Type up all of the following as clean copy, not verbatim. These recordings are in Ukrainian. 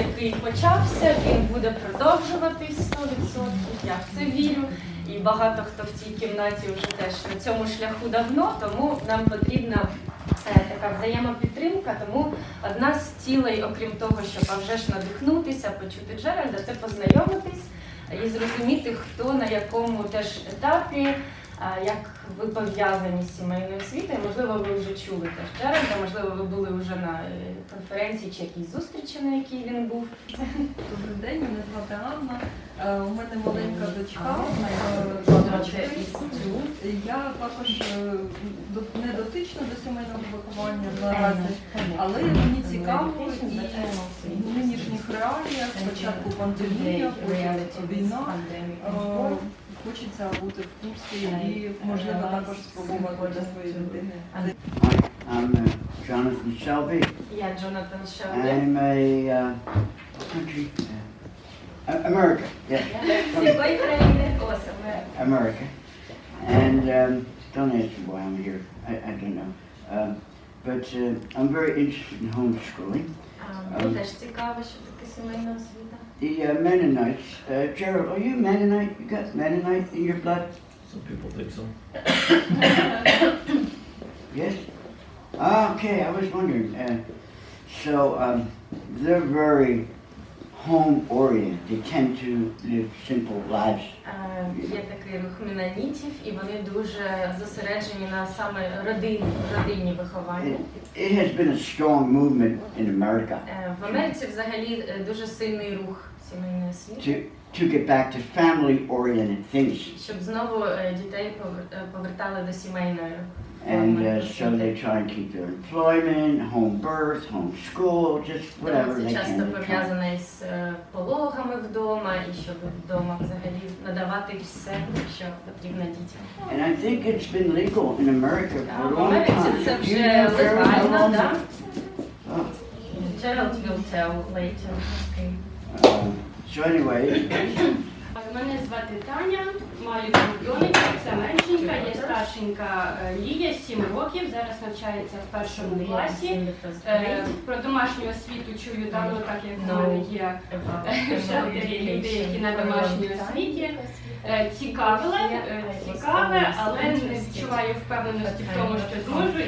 який почався, він буде продовжуватись 100%, я в це вірю. І багато хто в цій кімнаті вже теж на цьому шляху давно, тому нам потрібна така взаємопідтримка. Тому одна з цілей, окрім того, щоб а вже ж надихнутися, почути Джеральда, це познайомитись і зрозуміти, хто на якому теж етапі, як ви пов'язані з сімейною освітою. Можливо, ви вже чули теж Джеральда, можливо, ви були вже на конференції чи якійсь зустрічі, на якій він був. Добрий день, мене звати Анна. У мене маленька дочка. Я також не дотична до сімейного виховання наразі, але мені цікаво і в нинішніх реаліях, спочатку пандемія, потім війна, хочеться бути в курсі і, можливо, також спробувати для своєї дитини. I'm Jonathan Shelby. Я Джонатан Шелбі. I'm a country, America. Yeah. З якої країни? America. And don't ask me why I'm here. I don't know. But I'm very interested in homeschooling. Мені теж цікаво, що таке сімейна освіта. The Mennonites. Gerald, are you Mennonite? You got Mennonite in your blood? Some people think so. Yes? Okay, I was wondering. So they're very home-oriented. They tend to live simple lives. Є такий рух менонітів, і вони дуже зосереджені на саме родинні вихованні. It has been a strong movement in America. В Америці взагалі дуже сильний рух сімейної освіти. To get back to family-oriented things. Щоб знову дітей повертали до сімейної. And so they try and keep their employment, home birth, home school, just whatever they Це часто can. пов'язане з пологами вдома і щоб вдома взагалі надавати все, що потрібно дітям. And I think it's been legal in America for a В long Америці time. це Do you вже know Gerald, how легально, long? так? Oh. Джеральд will tell later. So anyway, Мене звати Таня, маю двох донечок, це меншенька, є старшенька Лія, 7 років, зараз навчається в першому класі. Про домашню освіту чую давно, так як в мене є люди, які на домашній освіті. Цікаве, але не відчуваю впевненості в тому, що зможу.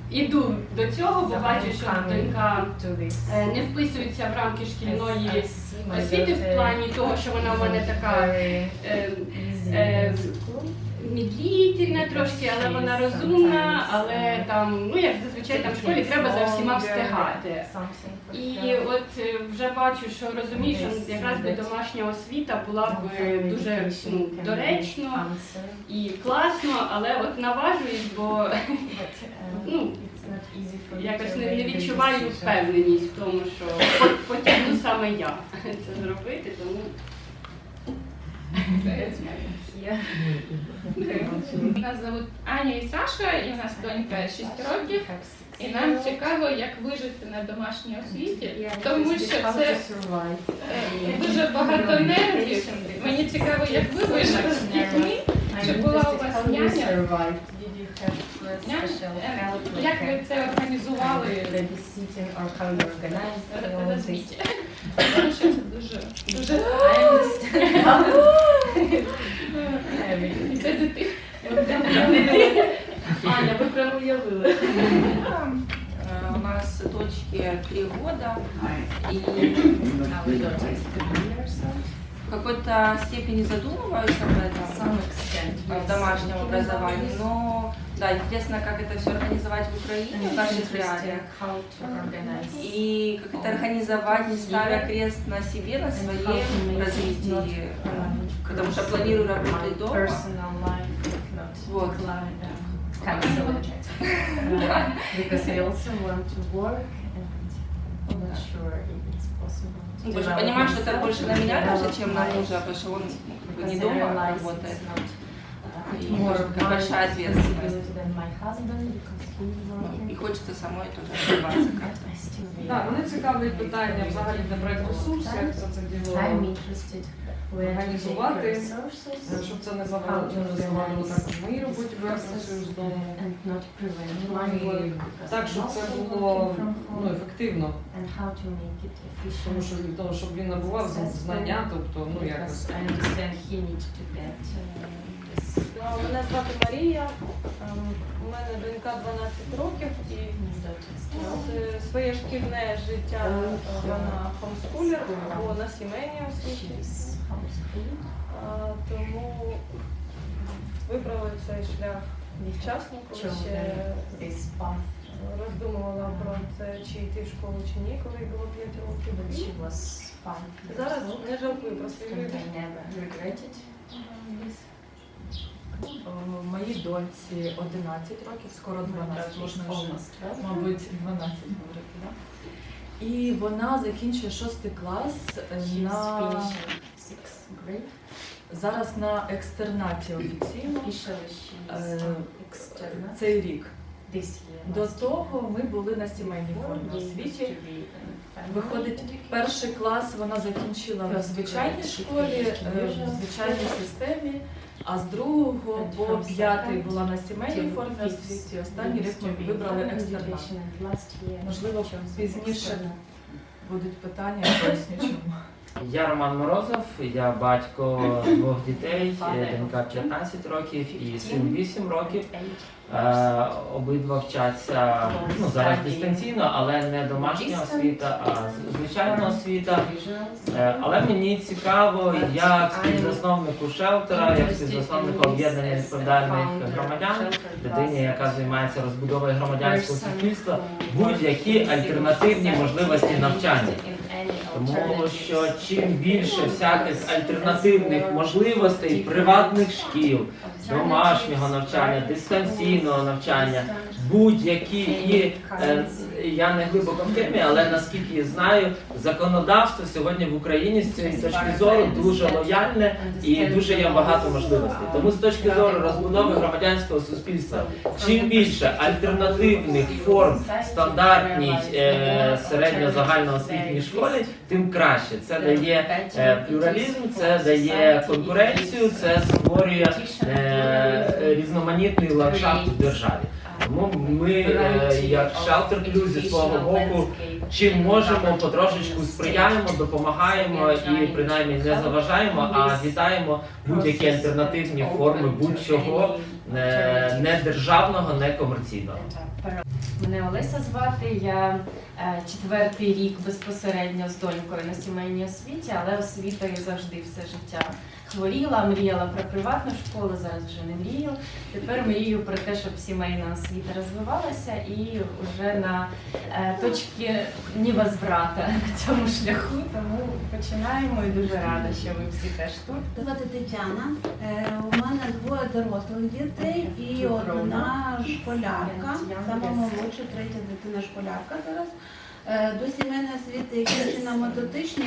Іду до цього, бо бачу, що донька не вписується в рамки шкільної освіти в плані того, що вона у мене така медлительна трошки, але вона розумна, але там, ну як зазвичай там в школі треба за всіма встигати. І от вже бачу, що розумію, що якраз би домашня освіта була б дуже доречно і класно, але от наважуюсь, бо якось не відчуваю впевненість в тому, що потягну саме я це зробити, тому... Нас зовут Аня і Саша, і у нас донька 6 років. І нам цікаво, як вижити на домашній освіті, тому що це дуже багато нервів. Мені цікаво, як ви вижили з дітьми, чи була у вас няня? Як ви це організували? Розвіть. Тому що це дуже це дитина. Аня, ви прямо уявили. У нас дочке 3 года, и в какой-то степени задумываюсь об этом, в домашнем образовании, но да, интересно, как это все организовать в Украине, в наших реалиях, и как это организовать, не ставя крест на себе, на своем развитии, потому что планирую работать дома. Вот. Because I also want to work and I'm not sure if it's possible. Больше понимать, что это больше на меня даже, чем на мужа, потому что он не дома работает. И большая ответственность. І хочеться самої теж розвиватися як-то. Так, мене цікавить питання взагалі де брати ресурси, як це діло організувати, щоб це не завадило також моїй роботі, бо я працюю з дому. Так, щоб це було ефективно. Тому щоб він набував знання, тобто, якось. Мене звати Марія, у мене донька 12 років і своє шкільне життя вона хоумскулінг або на сімейній освіті. Тому вибрала цей шлях вчасно, коли ще роздумувала про це, чи йти в школу, чи ні, коли їй було 5 років. Зараз не жалкую про свій вибір. Моїй доньці 11 років, скоро 12, можна вже, мабуть, 12 говорити, да? І вона закінчує 6 клас зараз на екстернаті офіційно цей рік. До того ми були на сімейній формі освіті. Виходить, 1 клас вона закінчила в звичайній школі, в звичайній системі, а з 2 по 5 була на сімейній формі освіті. Останній рік ми вибрали екстернат. Можливо, пізніше будуть питання, я поясню чому. Я Роман Морозов, я батько 2 дітей, донька 15 років і син 8 років. Обидва вчаться зараз дистанційно, але не домашня освіта, а звичайна освіта. Але мені цікаво, як співзасновнику шелтера, як співзасновнику об'єднання відповідальних громадян, людині, яка займається розбудовою громадянського суспільства, будь-які альтернативні можливості навчання. Тому що чим більше всяких альтернативних можливостей, приватних шкіл, домашнього навчання, дистанційного навчання, будь-які, і я не глибоко в темі, але наскільки я знаю, законодавство сьогодні в Україні з цієї точки зору дуже лояльне і дуже є багато можливостей. Тому з точки зору розбудови громадянського суспільства, чим більше альтернативних форм стандартній середньо-загальноосвітній школі, тим краще. Це дає плюралізм, це дає конкуренцію, це створює різноманітний ландшафт в державі. Тому ми, як шелтер плюс, зі свого боку, чим можемо, потрошечку сприяємо, допомагаємо і принаймні не заважаємо, а вітаємо будь-які альтернативні форми будь-чого не державного, не комерційного. Мене Олеся звати, я 4-й рік безпосередньо з донькою на сімейній освіті, але освітою завжди все життя хворіла, мріяла про приватну школу, зараз вже не мрію. Тепер мрію про те, щоб сімейна освіта розвивалася і вже на точці невозврата на цьому шляху, тому починаємо і дуже рада, що ви всі теж тут. Звати Тетяна, у мене 2 дорослих дітей і 1 школярка, сама молодша, 3-я дитина школярка зараз. До сімейної освіти, які нам дотичні,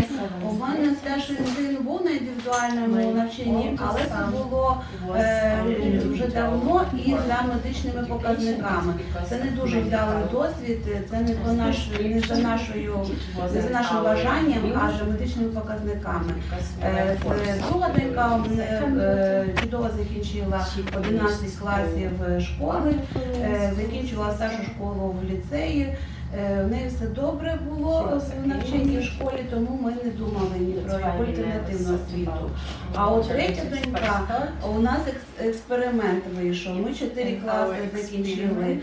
у мене старший син був на індивідуальному навчанні, але це було вже давно і за медичними показниками. Це не дуже вдалий досвід, це не за нашим бажанням, а за медичними показниками. Друга донька чудово закінчила 11 класів школи, закінчила старшу школу в ліцеї. В неї все добре було в навчанні в школі, тому ми не думали ні про яку альтернативну освіту. А от 3-я донька, у нас експеримент вийшов. Ми 4 класи закінчили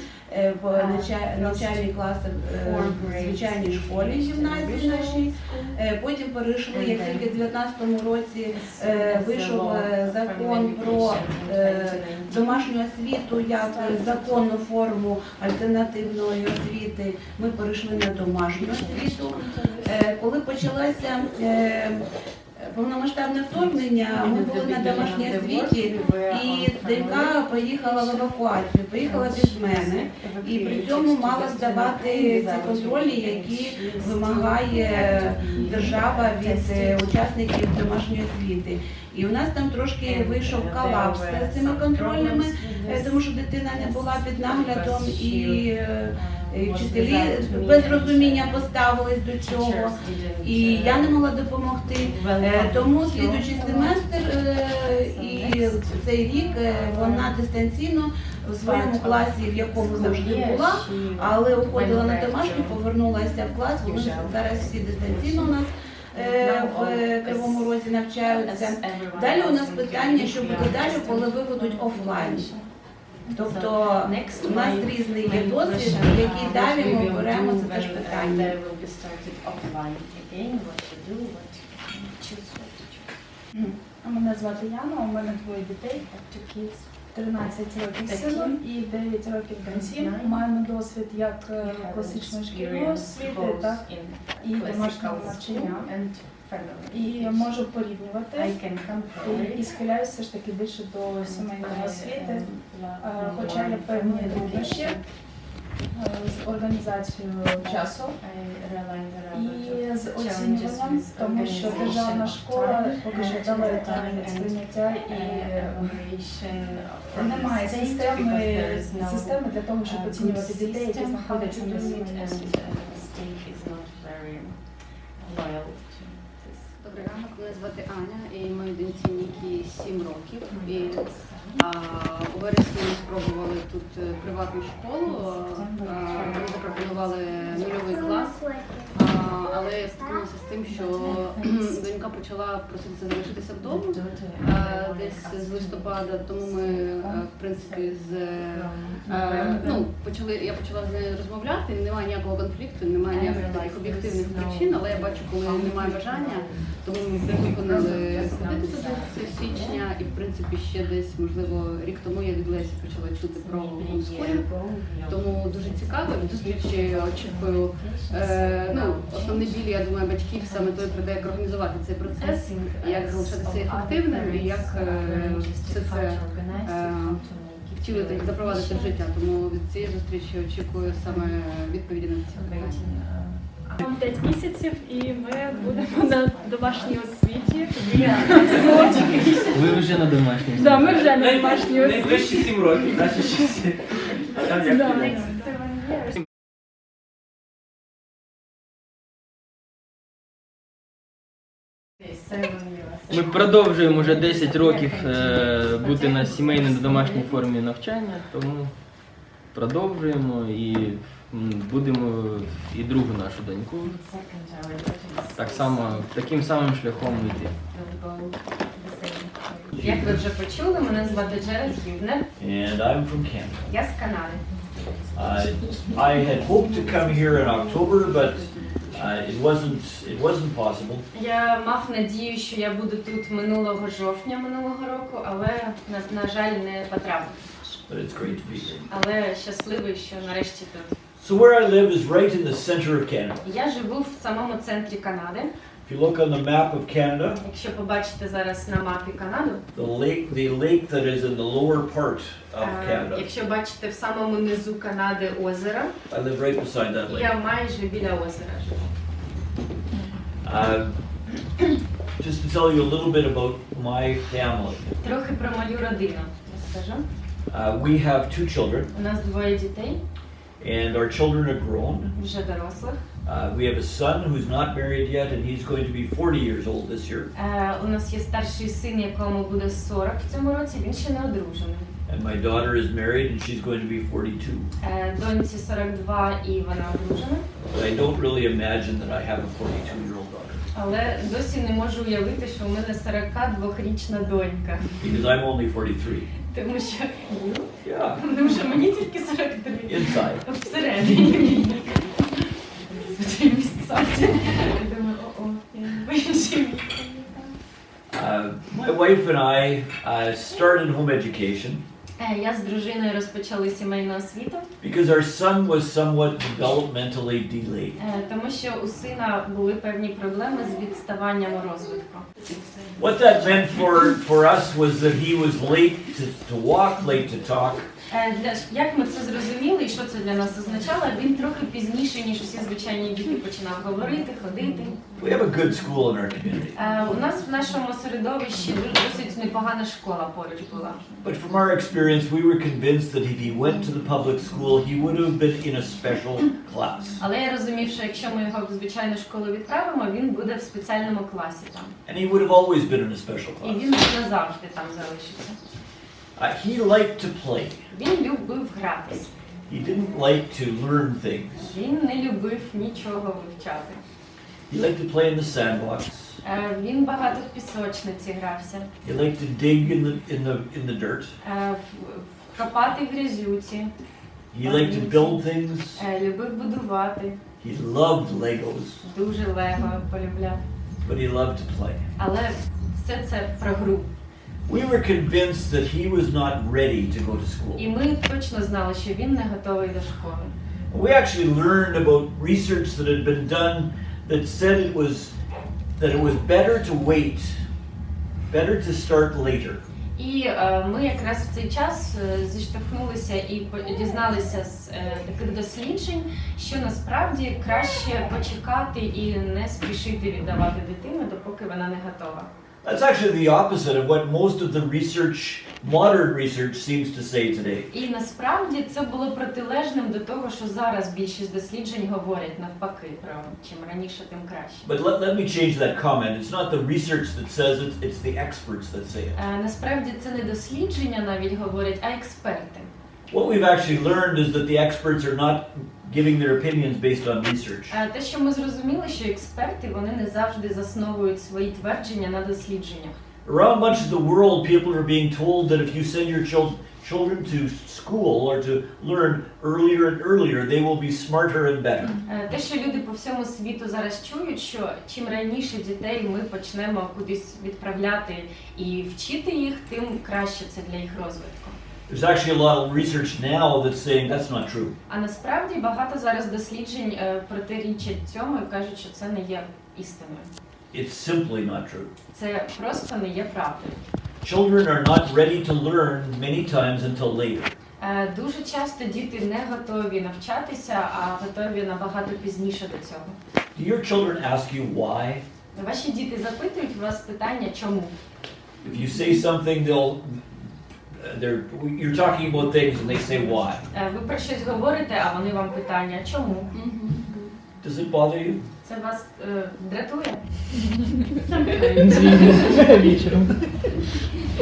навчальні класи в звичайній школі, гімназії нашій. Потім перейшли, як тільки в 2019 році вийшов закон про домашню освіту як законну форму альтернативної освіти. Ми перейшли на домашню освіту. Коли почалося повномасштабне вторгнення, ми були на домашній освіті, і донька поїхала в евакуацію, поїхала без мене, і при цьому мала здавати ці контролі, які вимагає держава від учасників домашньої освіти. І у нас там трошки вийшов колапс з цими контрольними. тому що дитина не була під наглядом і вчителі без розуміння поставились до цього, і я не могла допомогти. Тому слідуючий семестр і цей рік вона дистанційно в своєму класі, в якому завжди була, але уходила на домашню, повернулася в клас, вони зараз всі дистанційно у нас в Кривому Розі навчаються. Далі у нас питання, що буде далі, коли виведуть офлайн. Тобто у нас різний є досвід, який далі ми беремо, це теж питання. Мене звати Яна, у мене двоє дітей, 13 років сином і 9 років доньці. Маємо досвід як класичної шкільної освіти, так і домашнього навчання. І можу порівнювати і схиляюся все ж таки більше до сімейної освіти, хоча є певні труднощі з організацією часу і з оцінюванням, тому що державна школа поки що далека від сприйняття і немає системи для того, щоб оцінювати дітей, які знаходяться в сімейній освіті. Добрий ранок, мене звати Аня і моїй доньці Нікі 7 років. І у вересні ми спробували тут приватну школу, вони запропонували нульовий клас, але стикнулася з тим, що донька почала проситися залишитися вдома десь з листопада, тому ми, в принципі, я почала з нею розмовляти, немає ніякого конфлікту, немає ніяких об'єктивних причин, але я бачу, коли немає бажання, тому ми припинили ходити туди з січня і, в принципі, ще десь, можливо, рік тому я від Лесі почала чути про хоумскулінґ, тому дуже цікаво. Від зустрічі очікую, основний біль, я думаю, батьків саме той про те, як організувати цей процес, як залишатися ефективним і як все це втілити, запровадити в життя. Тому від цієї зустрічі очікую саме відповіді на ці питання. 5 місяців і ми будемо на домашній освіті. Ви вже на домашній освіті? Так, ми вже на домашній освіті. Найближчі 7 років, значить 6. Ми продовжуємо вже 10 років бути на сімейній та домашній формі навчання, тому продовжуємо і будемо і другу нашу доньку таким самим шляхом йти. Як ви вже почули, мене звати Джеральд Х'юбнер. And I'm from Canada. Я з Канади. I had hoped to come here in October, but it wasn't possible. Я мав надію, що я буду тут жовтня минулого року, але, на жаль, не потрапив. But it's great to be here. Але щасливий, що нарешті тут. So where I live is right in the center of Canada. Я живу в самому центрі Канади. If you look on the map of Canada, Якщо побачите зараз на мапі Канаду, the lake that is in the lower part of Canada. Якщо бачите в самому низу Канади озеро, I live right beside that lake. я майже біля озера живу. Just to tell you a little bit about my family. Трохи про мою родину розкажу. We have 2 children, У нас 2 дітей, and our children are grown. вже дорослих. We have a son who's not married yet, and he's going to be 40 years old this year. У нас є старший син, якому буде 40 в цьому році, він ще не одружений. And my daughter is married, and she's going to be 42. Доньці 42 і вона одружена. But I don't really imagine that I have a 42-year-old daughter. Але досі не можу уявити, що у мене 42-річна донька. Because I'm only 43. Тому що Yeah. вже мені тільки 43. Inside. Всередині. My wife and I started home education Я з дружиною розпочали сімейну освіту, because our son was somewhat developmentally delayed. тому що у сина були певні проблеми з відставанням у розвитку. What that meant for us was that he was late to walk, late to talk. Як ми це зрозуміли і що це для нас означало, він трохи пізніше, ніж всі звичайні діти, починав говорити, ходити. We have a good school in our community. У нас в нашому середовищі досить непогана школа поруч була. But from our experience, we were convinced that if he went to the public school, he would have been in a special class. Але я розумів, що якщо ми його в звичайну школу відправимо, він буде в спеціальному класі там. And he would have always been in a special І class. він назавжди там залишиться. He liked to play. Він любив гратись. He didn't like to learn things. Він не любив нічого вивчати. He liked to play in the sandbox. Він багато в пісочниці грався. He liked to dig in the dirt. Копати в грязюці. He liked to build things. Любив будувати. He loved Legos. Дуже лего полюбляв. But he loved to play. Але все це про гру. We were convinced that he was not ready to go to school. І ми точно знали, що він не готовий до школи. We actually learned about research that had been done that said that it was better to wait, better to start later. І ми якраз в цей час зіштовхнулися і дізналися з таких досліджень, що насправді краще почекати і не спішити віддавати дитину, допоки вона не готова. That's actually the opposite of what most of the research, modern research, seems to say today. І насправді це було протилежним до того, що зараз більшість досліджень говорять навпаки, про чим раніше, тим краще. But let me change that comment. It's not the research that says it, it's the experts that say it. Насправді це не дослідження навіть говорять, а експерти. What we've actually learned is that the experts are not giving their opinions based on research. Те, що ми зрозуміли, що експерти, вони не завжди засновують свої твердження на дослідженнях. Around much of the world, people are being told that if you send your children to school or to learn earlier and earlier, they will be smarter and better. Те, що люди по всьому світу зараз чують, що чим раніше дітей ми почнемо кудись відправляти і вчити їх, тим краще це для їх розвитку. There's actually a lot of research now that's saying that's not true. А насправді багато зараз досліджень протирічать цьому і кажуть, що це не є істиною. It's simply not true. Це просто не є правдою. Children are not ready to learn many times until later. Дуже часто діти не готові навчатися, а готові набагато пізніше до цього. Do your children ask you why? Ваші діти запитують у вас питання чому. If you say something, you're talking about things and they say why. Ви про щось говорите, а вони вам питання чому? Does it bother you? Це вас дратує?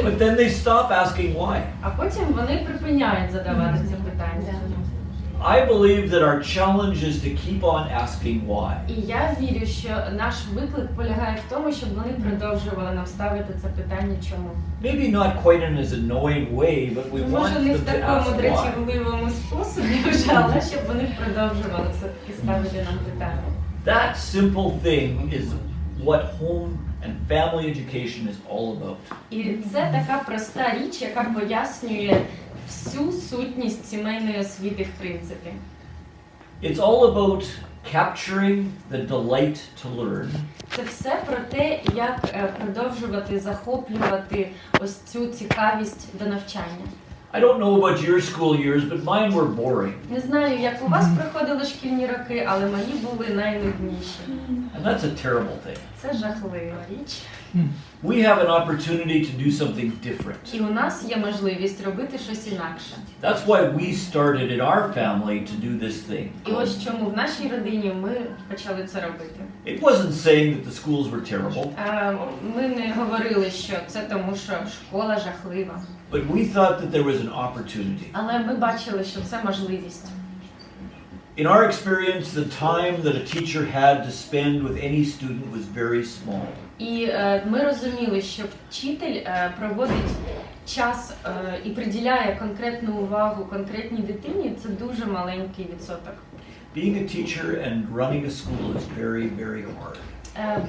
But then they stop asking why. А потім вони припиняють задавати це питання. I believe that our challenge is to keep on asking why. І я вірю, що наш виклик полягає в тому, щоб вони продовжували нам ставити це питання чому. Maybe not quite in as annoying way, but we want Може не them в to такому ask why. дратівливому способі вже, але щоб вони продовжували все-таки ставити нам питання. That simple thing is what home and family education is all about. І це така проста річ, яка пояснює всю сутність сімейної освіти в принципі. It's all about capturing the delight to learn. Це все про те, як продовжувати захоплювати ось цю цікавість до навчання. I don't know about your school years, but mine were boring. Не знаю, як у вас проходили шкільні роки, але мої були найнудніші. And that's a terrible thing. Це жахлива річ. We have an opportunity to do something different. І у нас є можливість робити щось інакше. That's why we started in our family to do this thing. І ось чому в нашій родині ми почали це робити. It wasn't saying that the schools were terrible. Ми не говорили, що це тому, що школа жахлива. But we thought that there was an opportunity. Але ми бачили, що це можливість. In our experience, the time that a teacher had to spend with any student was very small. І ми розуміли, що вчитель проводить час і приділяє конкретну увагу конкретній дитині, це дуже маленький відсоток. Being a teacher and running a school is very, very hard.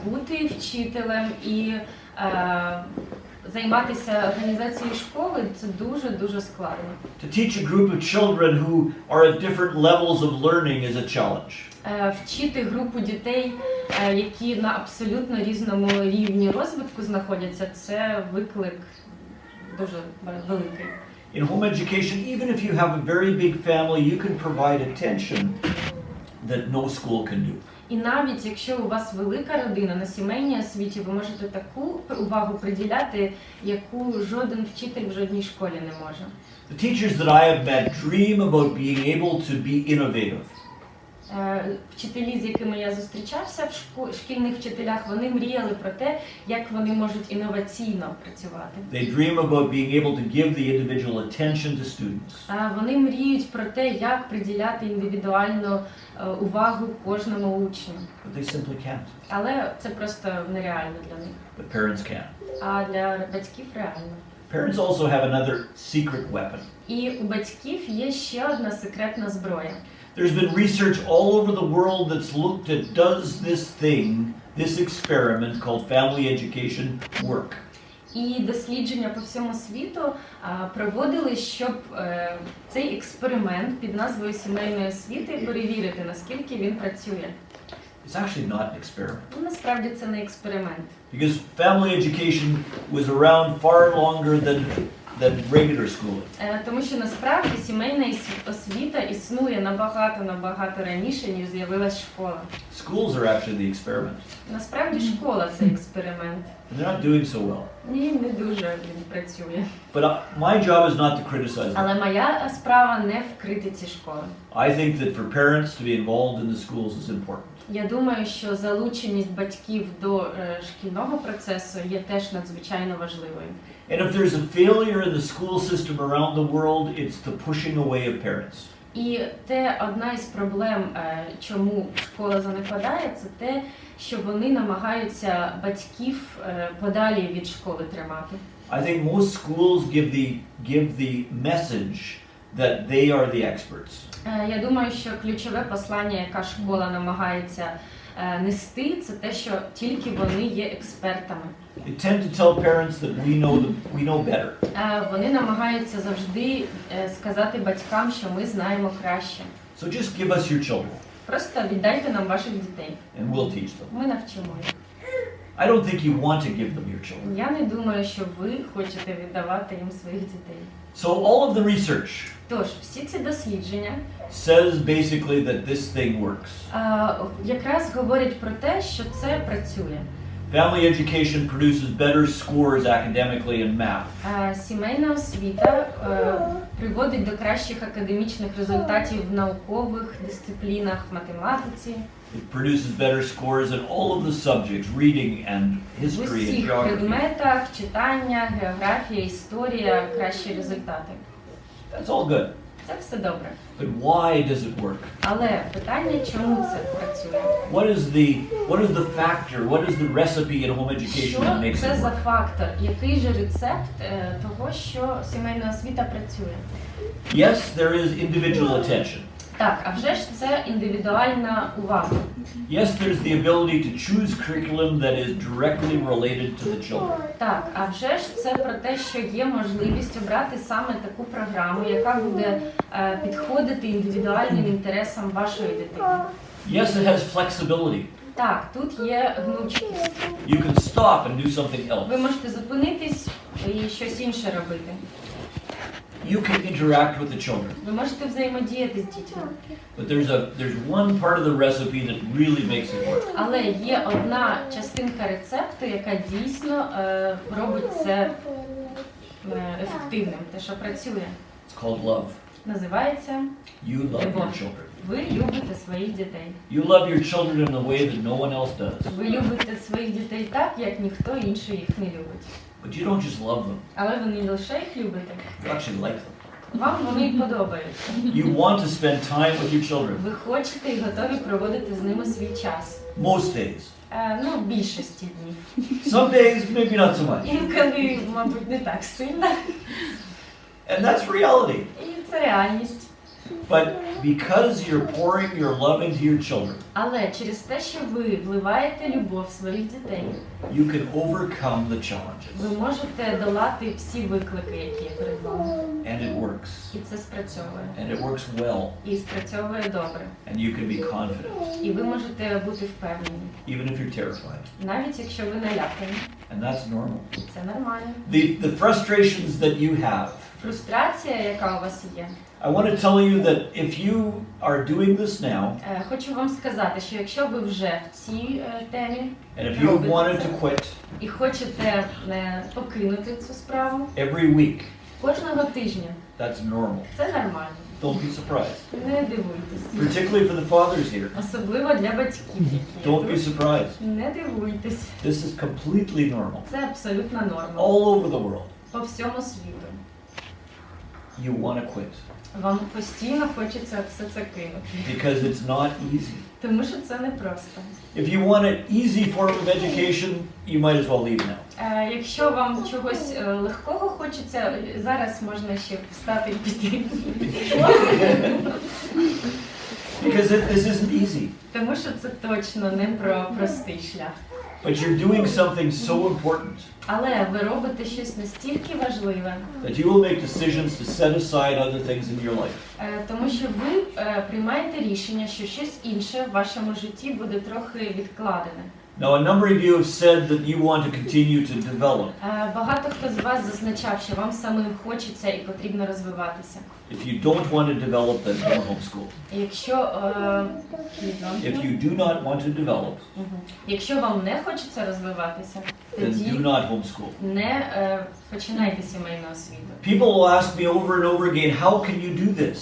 Бути вчителем і займатися організацією школи – це дуже-дуже складно. To teach a group of children who are at different levels of learning is a challenge. Вчити групу дітей, які на абсолютно різному рівні розвитку знаходяться, це виклик дуже великий. in home education, even if you have a very big family, you can provide attention that no school can do. І навіть якщо у вас велика родина на сімейній освіті, ви можете таку увагу приділяти, яку жоден вчитель в жодній школі не може. The teachers that I have met dream about being able to be innovative. Вчителі, з якими я зустрічався в шкільних вчителях, вони мріяли про те, як вони можуть інноваційно працювати. They dream about being able to give the individual attention to students. Вони мріють про те, як приділяти індивідуальну увагу кожному учню. But they simply can't. Але це просто нереально для них. But parents can. А для батьків реально. Parents also have another secret weapon. І у батьків є ще одна секретна зброя. There's been research all over the world that's looked at does this thing, this experiment called family education work. І дослідження по всьому світу проводили, щоб цей експеримент під назвою сімейної освіти перевірити, наскільки він працює. It's actually not an experiment. Насправді це не експеримент. Because family education was around far longer than regular schooling. Тому що насправді сімейна освіта існує набагато раніше, ніж з'явилась школа. Schools are actually the experiment. Насправді школа це експеримент. And they're not doing so well. Ні, не дуже він працює. But my job is not to criticize them. Але моя справа не вкрити ці школи. I think that for parents to be involved in the schools is important. Я думаю, що залученість батьків до шкільного процесу є теж надзвичайно важливою. And if there's a failure in the school system around the world, it's the pushing away of parents. І одна із проблем, чому школа занепадає, це те, що вони намагаються батьків подалі від школи тримати. I think most schools give the message that they are the experts. Я думаю, що ключове послання, яке школа намагається нести, це те, що тільки вони є експертами. They tend to tell parents that we know better. Вони намагаються завжди сказати батькам, що ми знаємо краще. So just give us your children. Просто віддайте нам ваших дітей. And we'll teach them. Ми навчимо їх. I don't think you want to give them your children. Я не думаю, що ви хочете віддавати їм своїх дітей. So all of the research Тож, всі ці дослідження says basically that this thing works. Якраз говорять про те, що це працює. Family education produces better scores academically in math. Сімейна освіта приводить до кращих академічних результатів в наукових дисциплінах, в математиці. It produces better scores in all of the subjects, reading and В history and усіх geography. предметах, читання, географія, історія, кращі результати. That's all good. Це все добре. But why does it work? Але питання, чому це працює? What is the factor? What is the recipe in home education that makes Що it це за work? фактор? Який же рецепт того, що сімейна освіта працює? Yes, there is individual attention. Так, а вже ж це індивідуальна увага. Yes, there's the ability to choose curriculum that is directly related to the children. Так, а вже ж це про те, що є можливість обрати саме таку програму, яка буде підходити індивідуальним інтересам вашої дитини. Yes, it has flexibility. Так, тут є гнучкість. You can stop and do something else. Ви можете зупинитись і щось інше робити. You can interact with the children. Ви можете взаємодіяти з дітьми. But there's one part of the recipe that really makes it work. Але є одна частинка рецепту, яка дійсно робить це ефективним, те, що працює. It's called love. Називається You love your любов. children. Ви любите своїх дітей. You love your children in a way that no one else does. Ви любите своїх дітей так, як ніхто інший їх не любить. But you don't just love them. Але ви не лише їх любите, You actually like them. вам вони подобаються. You want to spend time with your children. Ви хочете і готові проводити з ними свій час. Most days. Ну, більшості днів. Some days, maybe not so much. Інколи, мабуть, не так сильно. And that's reality. І це реальність. But because you're pouring your love into your children, Але через те, що ви вливаєте любов в своїх дітей, you can overcome the challenges. ви можете долати всі виклики, які є перед вами. And it works. І це спрацьовує. And it works well. І спрацьовує добре. And you can be confident, І ви можете бути впевнені, even if you're terrified. навіть якщо ви налякані. And that's normal. Це нормально. The frustrations that you have фрустрація, яка у вас є. I want to tell you that if you are doing this now, Хочу вам сказати, що якщо ви вже в цій темі and if you've wanted to quit і хочете покинути цю справу every week, кожного тижня, that's normal. це нормально. Don't be surprised. Не дивуйтесь. Particularly for the fathers here. Особливо для батьків, які Don't be surprised. не дивуйтесь. This is completely normal. Це абсолютна норма. All over the world. По всьому світу. You want to quit. Вам постійно хочеться все це кинути. Because it's not easy. Тому що це непросто. If you want an easy form of education, you might as well leave now. Якщо вам чогось легкого хочеться, зараз можна ще встати і піти. Because this isn't easy. Тому що це точно не про простий шлях. But you're doing something so important Але ви робите щось настільки важливе, that you will make decisions to set aside other things in your life. тому що ви приймаєте рішення, що щось інше в вашому житті буде трохи відкладене. Now, a number of you have said that you want to continue to develop. Багато хто з вас зазначав, що вам самим хочеться і потрібно розвиватися. If you don't want to develop, then don't homeschool. If you do not want to develop, Якщо вам не хочеться розвиватися, then do тоді not homeschool. не починайте сімейну освіту. People will ask me over and over again, how can you do this?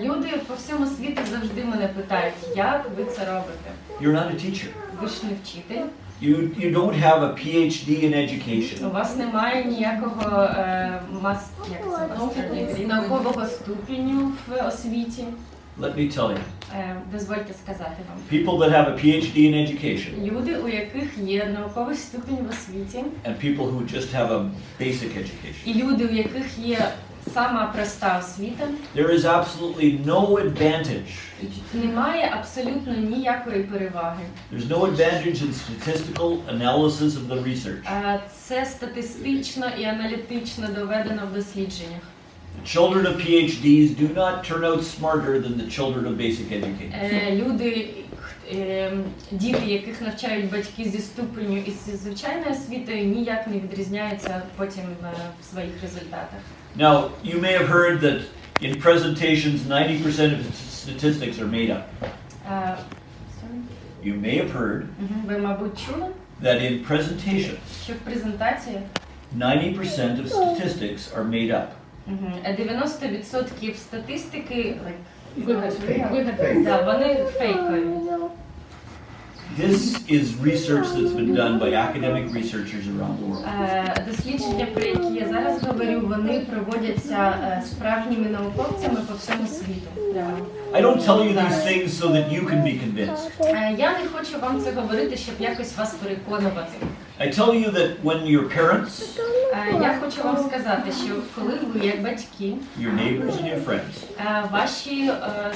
Люди по всьому світу завжди мене питають, як ви це робите? You're not a teacher. Ви ж не вчитель, You don't have a PhD in education. у вас немає ніякого наукового ступеню в освіті. Let me tell you, Дозвольте сказати вам. people that have a PhD in education Люди, у яких є науковий ступінь в освіті, and people who just have a basic education. і люди, у яких є сама проста освіта, There is absolutely no advantage. немає абсолютно ніякої переваги. There's no advantage in statistical analysis of the research. Це статистично і аналітично доведено в дослідженнях. The children of PhDs do not turn out smarter than the children of basic education. Діти, яких навчають батьки зі ступеню і зі звичайною освітою, ніяк не відрізняються потім в своїх результатах. Now, you may have heard that in presentations 90% of statistics are made up. You may have heard Ви, мабуть, чули, that in presentations що в презентаціях 90% of statistics are made up. 90% статистики Вигадки. вони фейкові. This is research that's been done by academic researchers around the world. Дослідження, про які я зараз говорю, вони проводяться справжніми науковцями по всьому світу. I don't tell you these things so that you can be convinced. Я не хочу вам це говорити, щоб якось вас переконувати. I tell you that when your parents, Я хочу вам сказати, що коли ви, як батьки, your neighbors and your friends, ваші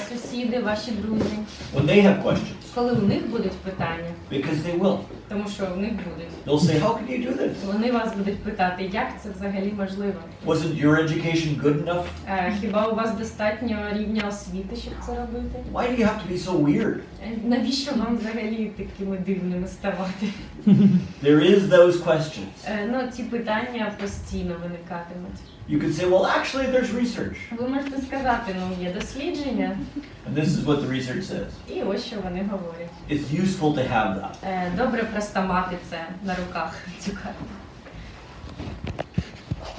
сусіди, ваші друзі, when they have questions, коли у них будуть питання, because they will, тому що у них будуть, they'll say, how can you do this? вони вас будуть питати, як це взагалі можливо? Wasn't your education good enough? Хіба у вас достатньо рівня освіти, щоб це робити? Why do you have to be so weird? Навіщо вам взагалі такими дивними ставати? There is those questions. Ці питання постійно виникатимуть. You could say, well, actually, there's research. Ви можете сказати, є дослідження, And this is what the research says. і ось що вони говорять. It's useful to have that. Добре просто мати це на руках, цю карту.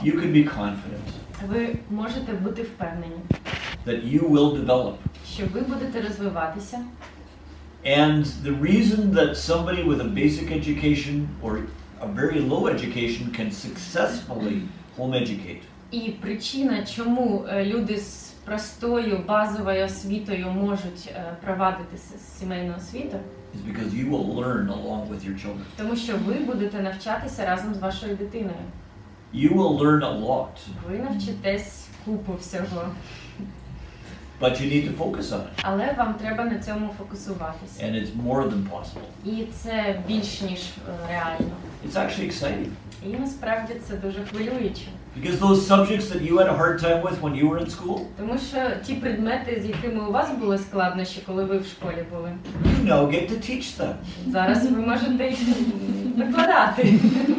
You can be confident Ви можете бути впевнені, that you will develop. що ви будете розвиватися. And the reason that somebody with a basic education or a very low education can successfully home educate І причина, чому люди з простою базовою освітою можуть провадити сімейну освіту, is because you will learn along with your children. тому що ви будете навчатися разом з вашою дитиною. You will learn a lot, Ви навчитесь купу всього, but you need to focus on it. але вам треба на цьому фокусуватися. And it's more than possible. І це більш ніж реально. It's actually exciting. І насправді це дуже хвилююче. Because those subjects that you had a hard time with when you were in school, Тому що ті предмети, з якими у вас були складнощі, коли ви в школі були, you now get to teach them. зараз ви можете їх викладати.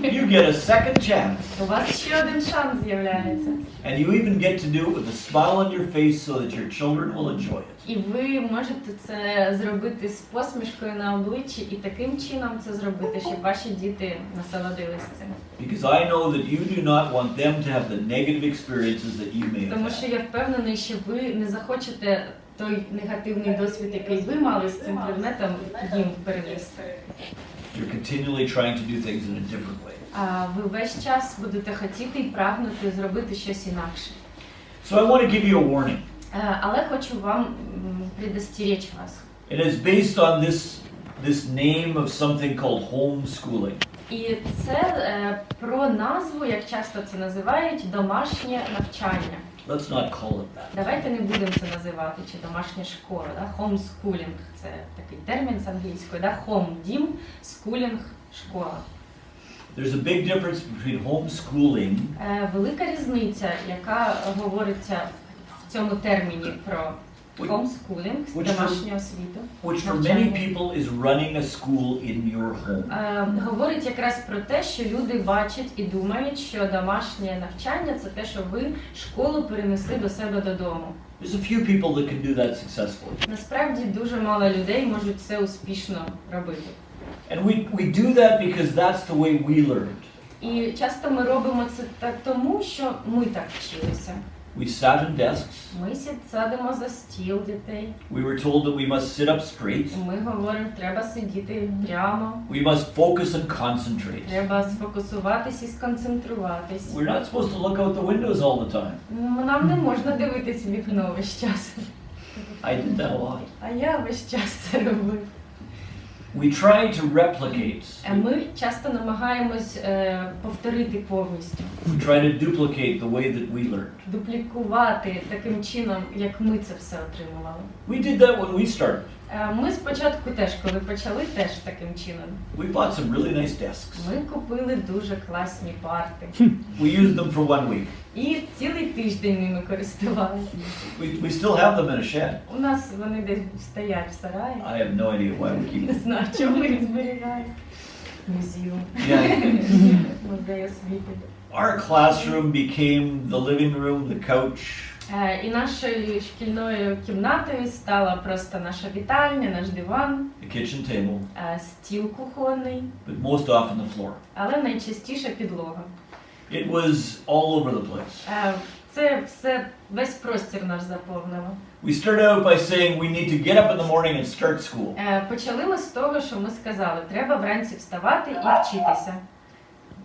You get a second chance. У вас ще один шанс з'являється. And you even get to do it with a smile on your face so that your children will enjoy it. І ви можете це зробити з посмішкою на обличчі і таким чином це зробити, щоб ваші діти насолодились цим. Because I know that you do not want them to have the negative experiences that you may have Тому що had. я впевнений, що ви не захочете той негативний досвід, який ви мали з цим предметом, їм перенести. You're continually trying to do things in a different way. А ви весь час будете хотіти і прагнути зробити щось інакше. So I want to give you a warning. Але хочу вам предостеречь вас. It is based on this name of something called homeschooling. І це про назву, як часто це називають, домашнє навчання. Let's not call it that. Давайте не будемо це називати, чи домашня школа, да? Хоумскулінґ – це такий термін з англійської, да? Home – дім, скулінг – школа. There's a big difference between homeschooling Велика різниця, яка говориться в цьому терміні про хоумскулінг, домашню освіту. which for many people is running a school in your home. Говорить якраз про те, що люди бачать і думають, що домашнє навчання – це те, що ви школу перенесли до себе додому. There's a few people that can do that successfully. Насправді дуже мало людей можуть це успішно робити. And we do that because that's the way we learned. І часто ми робимо це так тому, що ми так вчилися. We sat in desks. Ми садимо за стіл дітей. We were told that we must sit up straight. Ми говоримо, треба сидіти прямо. We must focus and concentrate. Треба сфокусуватись і сконцентруватись. We're not supposed to look out the windows all the time. Нам не можна дивитись в вікно весь час. I did that a lot. А я весь час це робив. We try to replicate. Ми часто намагаємось повторити повністю. We try to duplicate the way that we learned. Дуплікувати таким чином, як ми це все отримували. We did that when we started. Ми спочатку теж, коли почали, теж таким чином. We bought some really nice desks. Ми купили дуже класні парти. We used them for 1 week. І цілий тиждень ними користувалися. We still have them in a shed. У нас вони десь стоять в сараї. I have no idea why we keep Не them. знаю, чому їх зберігають. Музеум. Yeah. Музей освіти. Our classroom became the living room, the couch. І нашою шкільною кімнатою стала просто наша вітальня, наш диван, The kitchen table, стіл кухонний, but most often the floor. але найчастіше підлога. It was all over the place. Це все, весь простір наш заповнило. We started out by saying we need to get up in the morning and start school. Почали ми з того, що ми сказали, треба вранці вставати і вчитися.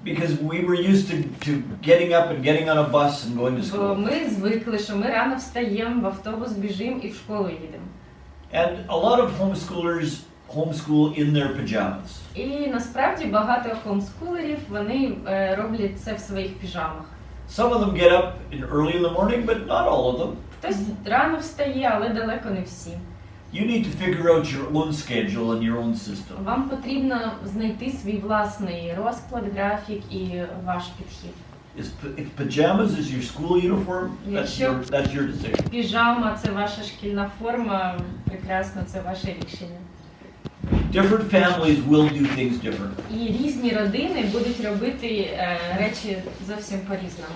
Because we were used to getting up and getting on a bus and going to Бо school. ми звикли, що ми рано встаємо, в автобус біжимо і в школу їдемо. And a lot of homeschoolers homeschool in their pajamas. І насправді багато хоумскулерів, вони роблять це в своїх піжамах. Some of them get up early in the morning, but not all of them. Хтось рано встає, але далеко не всі. You need to figure out your own schedule and your own system. Вам потрібно знайти свій власний розклад, графік і ваш підхід. If pajamas is your school uniform, that's your decision. Піжама – це ваша шкільна форма, прекрасно, це ваше рішення. Different families will do things differently. І різні родини будуть робити речі зовсім по-різному.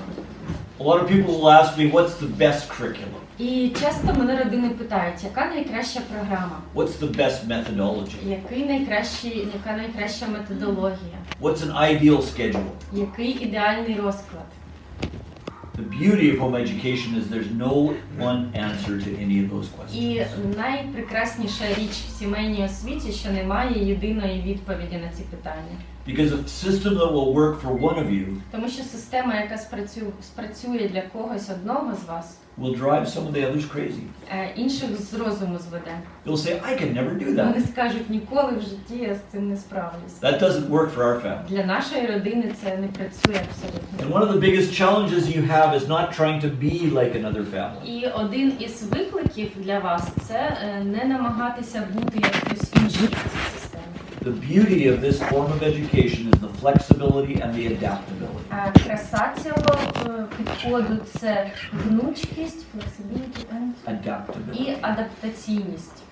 A lot of people will ask me, what's the best curriculum? І часто мене родини питають, яка найкраща програма? What's the best methodology? Яка найкраща методологія? What's an ideal schedule? Який ідеальний розклад? The beauty of home education is there's no one answer to any of those questions. І найпрекрасніша річ в сімейній освіті, що немає єдиної відповіді на ці питання. Because a system that will work for one of you Тому що система, яка спрацює для когось одного з вас, will drive some of the others crazy. Інших з розуму зведе. They'll say, I can never do Вони that. скажуть, ніколи в житті я з цим не справлюсь. That doesn't work for our family. Для нашої родини це не працює абсолютно. And one of the biggest challenges you have is not trying to be like another family. І один із викликів для вас – це не намагатися бути як хтось інший в цій системі. The beauty of this form of education is the flexibility and the adaptability. Краса цього підходу – це гнучкість, flexibility and Adaptability. і адаптаційність.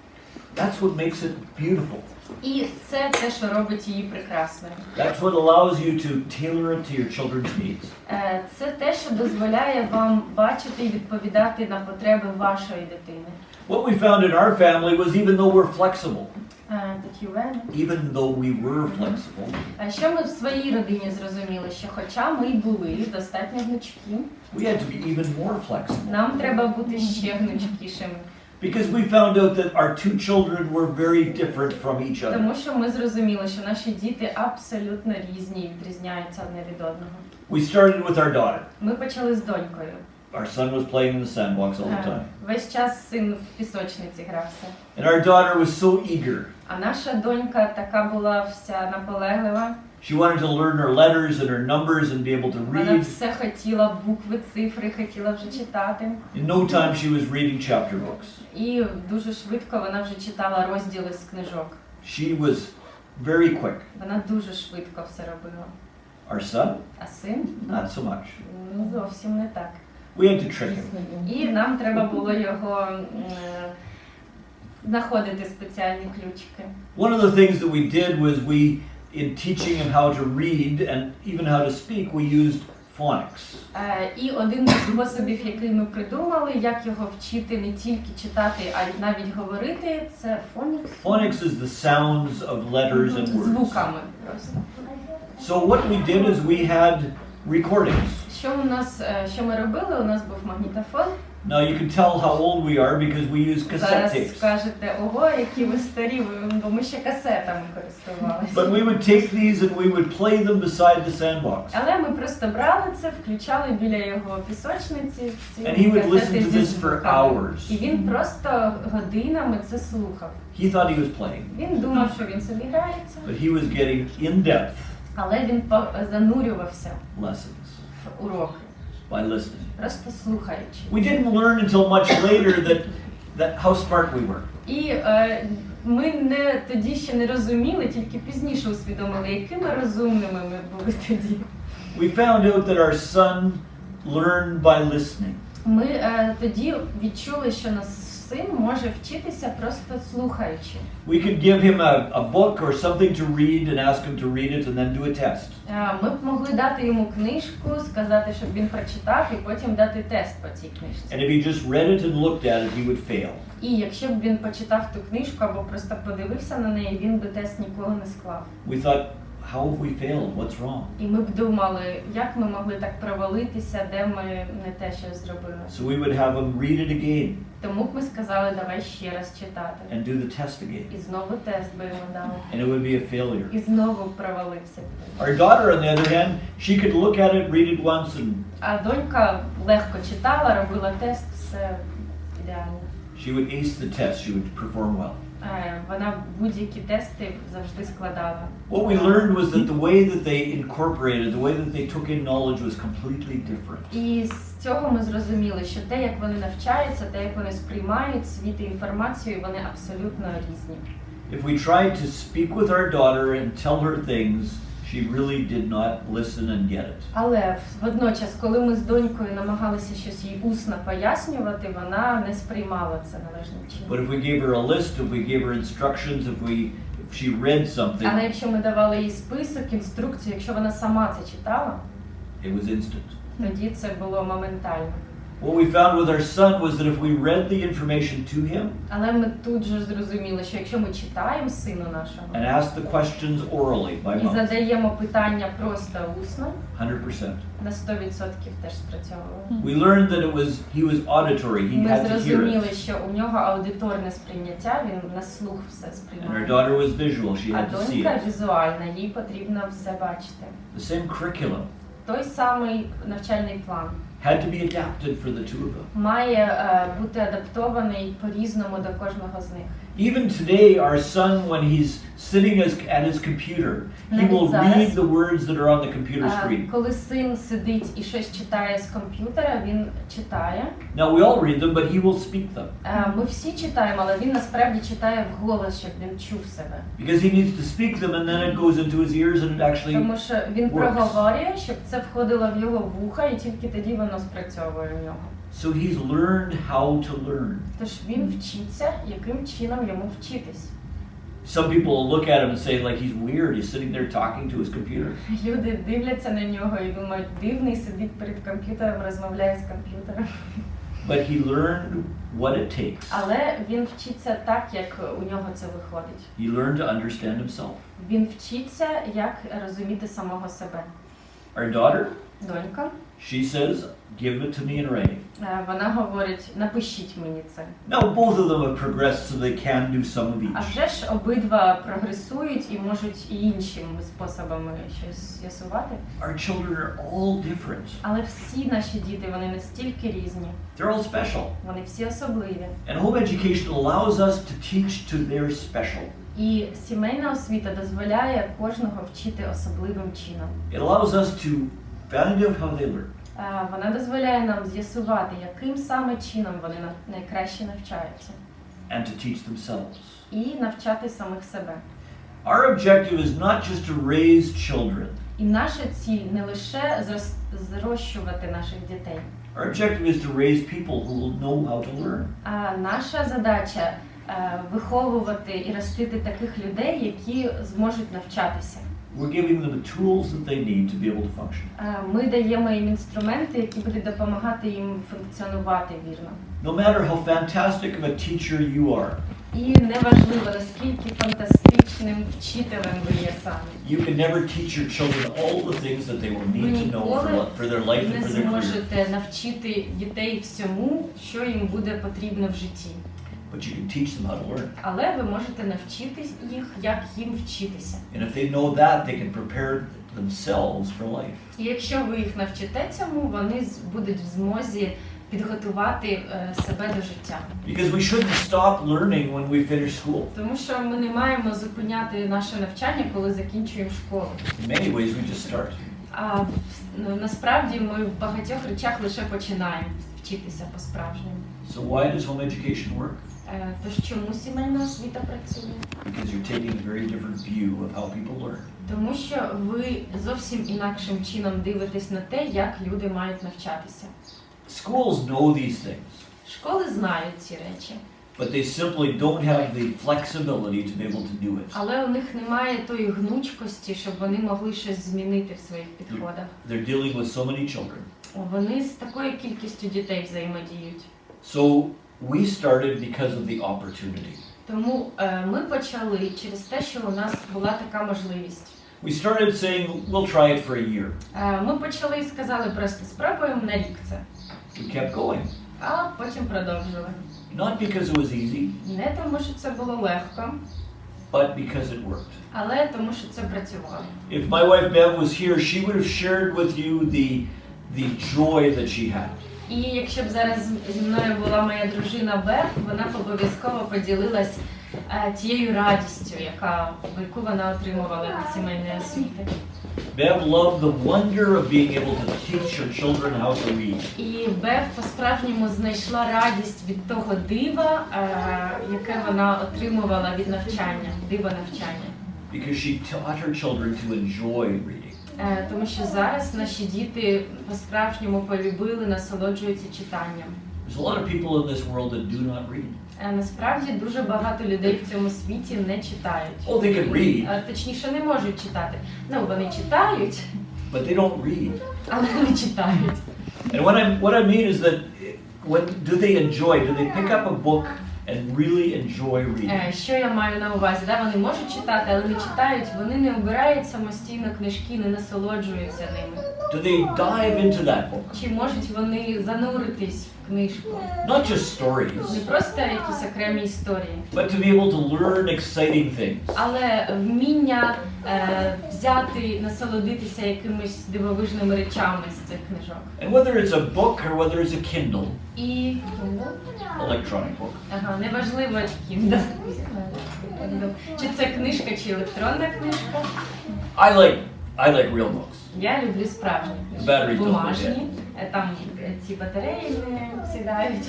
That's what makes it beautiful. І це те, що робить її прекрасною. That's what allows you to tailor it to your children's needs. Це те, що дозволяє вам бачити і відповідати на потреби вашої дитини. What we found in our family was even though we're flexible, even though we were flexible, Що ми в своїй родині зрозуміли, що хоча ми й були достатньо гнучкі, we had to be even more flexible. нам треба бути ще гнучкішими. Because we found out that our two children were very different from each other. Тому що ми зрозуміли, що наші діти абсолютно різні і відрізняються одне від одного. We started with our daughter. Ми почали з донькою. Our son was playing in the sandbox all the time. Весь час син в пісочниці грався. And our daughter was so eager. А наша донька така була вся наполеглива. She wanted to learn her letters and her numbers and be able to Вона read. все хотіла, букви, цифри, хотіла вже читати. In no time she was reading chapter books. І дуже швидко вона вже читала розділи з книжок. She was very quick. Вона дуже швидко все робила. Our son, А син? not so much. Ну, зовсім не так. We had to trick him. І нам треба було його знаходити спеціальні ключики. One of the things that we did was we, in teaching him how to read and even how to speak, we used phonics. І один із способів, який ми придумали, як його вчити не тільки читати, а й навіть говорити, це фонікс. Phonics is the sounds of letters and words. Звуками просто. So what we did is we had recordings. Що ми робили? У нас був магнітофон. Now you can tell how old we are because we use cassette Зараз tapes. скажете, ого, які ви старі, бо ми ще касетами користувалися. But we would take these and we would play them beside the sandbox. Але ми просто брали це, включали біля його пісочниці ці And he would listen касети to зі this for звуками. hours. І він просто годинами це слухав. He thought he was playing, Він думав, що він собі грається, but he was getting in-depth але він занурювався lessons в уроки, by listening. просто слухаючи. We didn't learn until much later that how smart we were. І ми тоді ще не розуміли, тільки пізніше усвідомили, якими розумними ми були тоді. We found out that our son learned by listening. Ми тоді відчули, що наш син може вчитися просто слухаючи. We could give him a book or something to read and ask him to read it and then do a test. Ми б могли дати йому книжку, сказати, щоб він прочитав, і потім дати тест по цій книжці. And if he just read it and looked at it, he would fail. І якщо б він почитав ту книжку або просто подивився на неї, він би тест ніколи не склав. We thought, how have we failed? What's wrong? І ми б думали, як ми могли так провалитися, де ми не те, що зробили. So we would have him read it again Тому б ми сказали, давай ще раз читати. and do the test again. І знову тест би йому дали. And it would be a failure. І знову провалився. Our daughter, on the other hand, she could look at it, read it once, and А донька легко читала, робила тест, все ідеально. she would ace the test. She would perform well. Вона будь-які тести завжди складала. What we learned was that the way that they incorporated, the way that they took in knowledge was completely different. І з цього ми зрозуміли, що те, як вони навчаються, те, як вони сприймають світ і інформацію, вони абсолютно різні. If we tried to speak with our daughter and tell her things, she really did not listen and get it. Але водночас, коли ми з донькою намагалися щось їй усно пояснювати, вона не сприймала це належним чином. But if we gave her a list, if we gave her instructions, if she read something, Але якщо ми давали їй список, інструкцію, якщо вона сама це читала, it was instant. тоді це було моментально. What we found with our son was that if we read the information to him Але ми тут же зрозуміли, що якщо ми читаємо сину нашого and ask the questions orally by і mouth, задаємо питання просто усно, 100%. на 100% теж спрацьовувало. We learned that he was auditory. He Ми had to hear зрозуміли, it. що у нього аудиторне сприйняття, він на слух все And our сприймає. daughter was visual. She А had to see донька it. візуальна, їй потрібно все бачити. The same curriculum Той самий навчальний план had to be adapted for the two of them. має бути адаптований по-різному до кожного з них. Even today, our son, when he's sitting at his computer, he will read the words that are on the computer screen. Коли син сидить і щось читає з комп'ютера, він читає. Now we all read them, but he will speak them Ми всі читаємо, але він насправді читає вголос, щоб він чув себе. because he needs to speak them, and then it goes into his ears, and it actually Тому що він works. проговорює, щоб це входило в його вуха, і тільки тоді воно спрацьовує в нього. So he's learned how to learn. Тож він вчиться, яким чином йому вчитись. Some people will look at him and say, like, he's weird, he's sitting there talking to his computer. Люди дивляться на нього і думають, дивний, сидить перед комп'ютером, розмовляє з комп'ютером. But he learned what it takes. Але він вчиться так, як у нього це виходить. He learned to understand himself. Він вчиться, як розуміти самого себе. Our daughter, Донька, she says, give it to me in writing. вона говорить, напишіть мені це. Now, both of them have progressed, so they can do some of А each. вже ж обидва прогресують і можуть і іншими способами щось з'ясувати. Our children are all different. Але всі наші діти, вони настільки різні. They're all special. Вони всі особливі. And home education allows us to teach to their special. І сімейна освіта дозволяє кожного вчити особливим чином. It allows us to find out how they learn. Вона дозволяє нам з'ясувати, яким саме чином вони найкраще навчаються. And to teach themselves. І навчати самих себе. Our objective is not just to raise children. І наша ціль не лише зрощувати наших дітей. Our objective is to raise people who will know how to learn. А наша задача виховувати і ростити таких людей, які зможуть навчатися. We're giving them the tools that they need to be able to function. Ми даємо їм інструменти, які будуть допомагати їм функціонувати вірно. No matter how fantastic of a teacher you are, І неважливо, наскільки фантастичним вчителем ви є самі. you can never teach your children all the things that they will need to know for their life and Не for their career. зможете навчити дітей всьому, що їм буде потрібно в житті. But you can teach them how to learn. Але ви можете навчити їх, як їм вчитися. And if they know that, they can prepare themselves for life. І якщо ви їх навчите цьому, вони будуть в змозі підготувати себе до життя. Because we shouldn't stop learning when we finish school. Тому що ми не маємо зупиняти наше навчання, коли закінчуємо школу. In many ways, we just start. А насправді ми в багатьох речах лише починаємо вчитися по-справжньому. So why does home education work? Тож чому сімейна освіта працює? Because you're taking a very different view of how people learn. Тому що ви зовсім інакшим чином дивитесь на те, як люди мають навчатися. Schools know these things, Школи знають ці речі, but they simply don't have the flexibility to be able to do it. але у них немає тої гнучкості, щоб вони могли щось змінити в своїх підходах. They're dealing with so many children. Вони з такою кількістю дітей взаємодіють. So we started because of the opportunity. Тому ми почали через те, що у нас була така можливість. We started saying, we'll try it for a year. Ми почали і сказали просто спробуємо на рік це. We kept going. А потім продовжили. Not because it was easy, Не тому, що це було легко, but because it worked. але тому, що це працювало. If my wife Bev was here, she would have shared with you the joy that she had. І якщо б зараз зі мною була моя дружина Бев, вона б обов'язково поділилась тією радістю, яку вона отримувала від сімейної освіти. Bev loved the wonder of being able to teach her children how to read. І Бев по-справжньому знайшла радість від того дива, яке вона отримувала від навчання, дива навчання. Because she taught her children to enjoy reading. Тому що зараз наші діти по-справжньому полюбили, насолоджуються читанням. There's a lot of people in this world that do not read. Насправді дуже багато людей в цьому світі не читають. Oh, they can read. Точніше, не можуть читати. Ну, вони читають, But they don't read. але не читають. And what I mean is that when do they pick up a book and really enjoy reading? Що я маю на увазі? Вони можуть читати, але не читають, вони не обирають самостійно книжки, не насолоджуються ними. Do they dive into that book? Чи можуть вони зануритись в книжку? Not just stories, Не просто якісь окремі історії, but to be able to learn exciting things. але вміння взяти, насолодитися якимись дивовижними речами з цих книжок. And whether it's a book or whether it's a Kindle, І electronic book. неважливо, чи це книжка, чи електронна книжка. I like real books. Я люблю справжні Batteries книжки, don't бумажні, там ці батареї не сідають.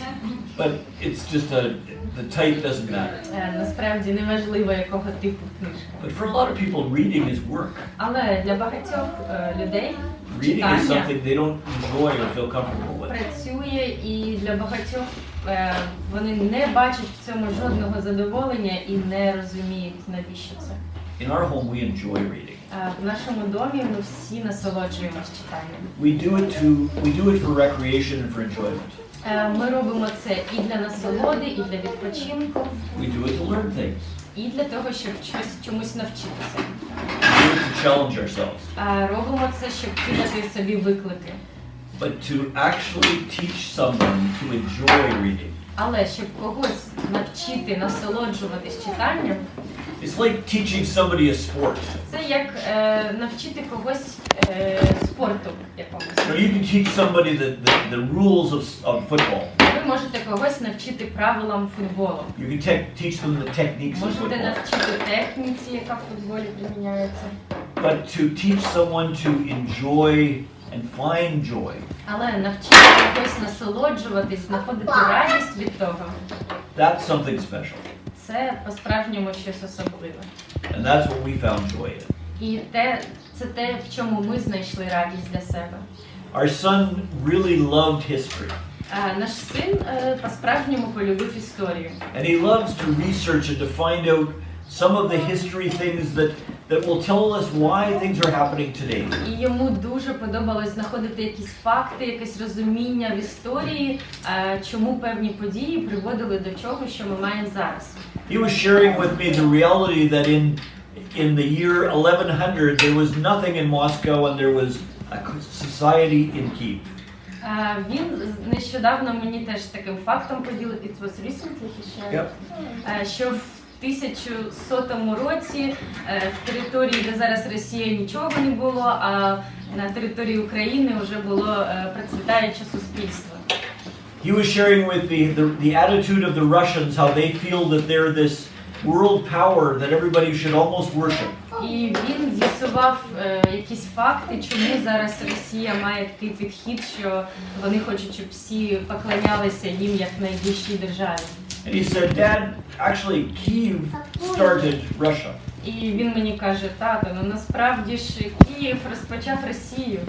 But it's just the type doesn't matter. Насправді неважливо, якого типу книжка. But for a lot of people, reading is work. Але для багатьох людей Reading is читання something they don't enjoy or feel comfortable with. працює історії, і для багатьох вони не бачать в цьому жодного задоволення і не розуміють, навіщо це. In our home, we enjoy reading. В нашому домі ми всі насолоджуємось читанням. We do it for recreation and for enjoyment. Ми робимо це і для насолоди, і для відпочинку, We do it to learn things. і для того, щоб чомусь навчитися. We do it to challenge ourselves. Робимо це, щоб кидати собі виклики. But to actually teach someone to enjoy reading. Але щоб когось навчити насолоджуватись читанням, It's like teaching somebody a sport. це як навчити когось спорту якомусь. You can teach somebody the rules of football. Ви можете когось навчити правилам футболу. You can teach them the techniques of Можете football. навчити техніці, яка в футболі приміняється. But to teach someone to enjoy and find joy, Але навчити когось насолоджуватись, знаходити радість від того, that's something special. це по-справжньому щось особливе. And that's what we found joy in. І це те, в чому ми знайшли радість для себе. Our son really loved history. Наш син по-справжньому полюбив історію. And he loves to research and to find out some of the history things that will tell us why things are happening today. І йому дуже подобалось знаходити якісь факти, якесь розуміння в історії, чому певні події приводили до чого, що ми маємо зараз. He was sharing with me the reality that in the year 1100 there was nothing in Moscow and there was a society in Kyiv. Він нещодавно мені теж таким фактом поділив, it was recently he shared, що в 1100 році в території, де зараз Росія, нічого не було, а на території України вже було процвітаюче суспільство. He was sharing with the attitude of the Russians, how they feel that they're this world power that everybody should almost worship. І він з'ясував якісь факти, чому зараз Росія має такий підхід, що вони хочуть, щоб всі поклонялися їм як найвищій державі. And he said, Dad, actually Kyiv started Russia. І він мені каже, тато, ну насправді ж Київ розпочав Росію.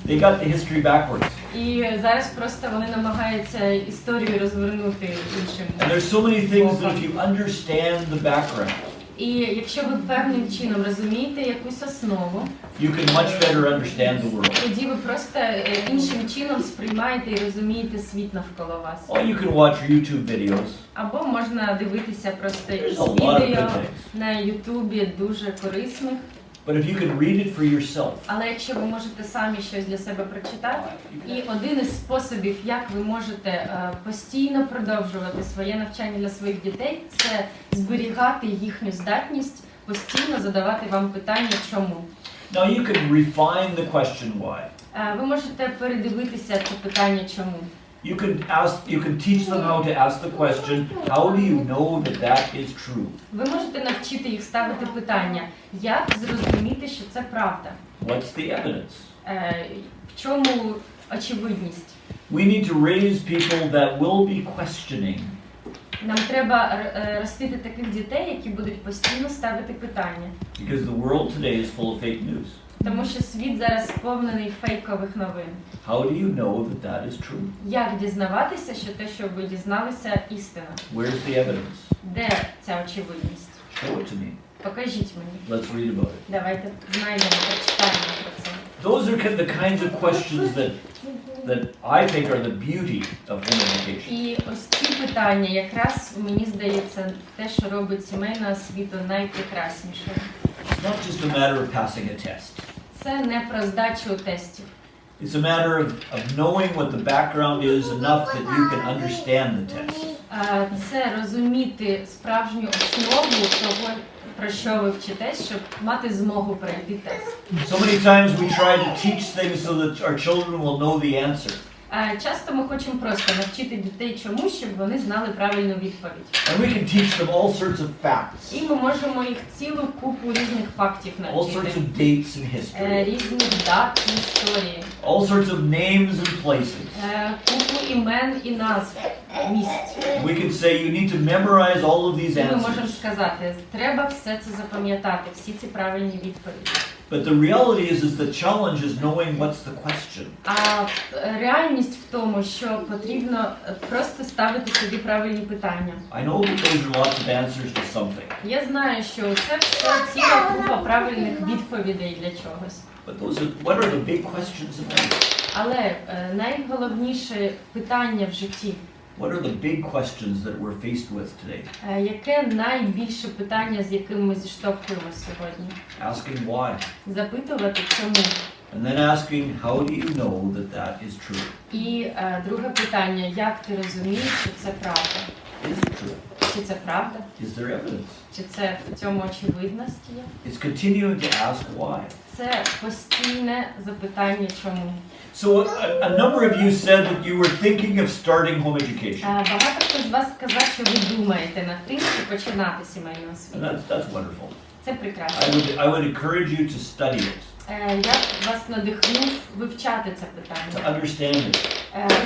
They got the history backwards. І зараз просто вони намагаються історію розвернути іншим. And there's so many things that if you understand the background, І якщо ви певним чином розумієте якусь основу, you can much better understand the world. тоді ви просто іншим чином сприймаєте і розумієте світ навколо вас. Or you can watch YouTube videos. Або можна дивитися просто якісь There's a lot of відео good things. на Ютубі дуже корисних. But if you can read it for yourself, Але якщо ви можете самі щось для себе прочитати, і один із способів, як ви можете постійно продовжувати своє навчання для своїх дітей, це зберігати їхню здатність постійно задавати вам питання «чому?». now you can refine the question why. Ви можете передивитися це питання «чому?». You can teach them how to ask the question, how do you know that is true? Ви можете навчити їх ставити питання, як зрозуміти, що це правда? What's the evidence? В чому очевидність? We need to raise people that will be questioning. Нам треба ростити таких дітей, які будуть постійно ставити питання. Because the world today is full of fake news. Тому що світ зараз сповнений фейкових новин. How do you know that is true? Як дізнаватися, що те, що ви дізналися, істина? Where's the evidence? Де ця очевидність? Show it to me. Покажіть мені. Let's read about it. Давайте знайдемо, прочитаємо про це. Those are the kinds of questions that I think are the beauty of home education. І ось ці питання якраз, мені здається, те, що робить сімейну освіту найпрекраснішою. It's not just a matter of passing a test. Це не про здачу тестів. It's a matter of knowing what the background is enough that you can understand the test. Це розуміти справжню основу того, про що ви вчитесь, щоб мати змогу пройти тест. So many times we try to teach things so that our children will know the answer. Часто ми хочемо просто навчити дітей чомусь, щоб вони знали правильну відповідь. And we can teach them all sorts of facts. І ми можемо їх цілу купу різних фактів All sorts навчити. of dates in history. Різних дат і історії. All sorts of names and places. Купу імен і назв місць. We can say you need to memorize all of these І ми можемо answers. сказати, треба все це запам'ятати, всі ці правильні відповіді. But the reality is the challenge is knowing what's the question. А реальність в тому, що потрібно просто ставити собі правильні питання. I know that those are lots of answers to something, Я знаю, що це все ціла купа правильних відповідей для чогось. but what are the big questions in life? Але найголовніше питання в житті, What are the big questions that we're faced with today? яке найбільше питання, з яким ми зіштовхуємося сьогодні? Asking why, Запитувати чому. and then asking how do you know that is true? І друге питання, як ти розумієш, що це правда? Is it true? Чи це правда? Is there evidence? Чи це в цьому очевидність є? It's continuing to ask why. Це постійне запитання чому. So a number of you said that you were thinking of starting home education, Багато хто з вас сказав, що ви думаєте над тим, щоб починати сімейну and освіту. that's wonderful. Це прекрасно. I would encourage you to study it, Я б вас надихнув вивчати це to питання, understand it,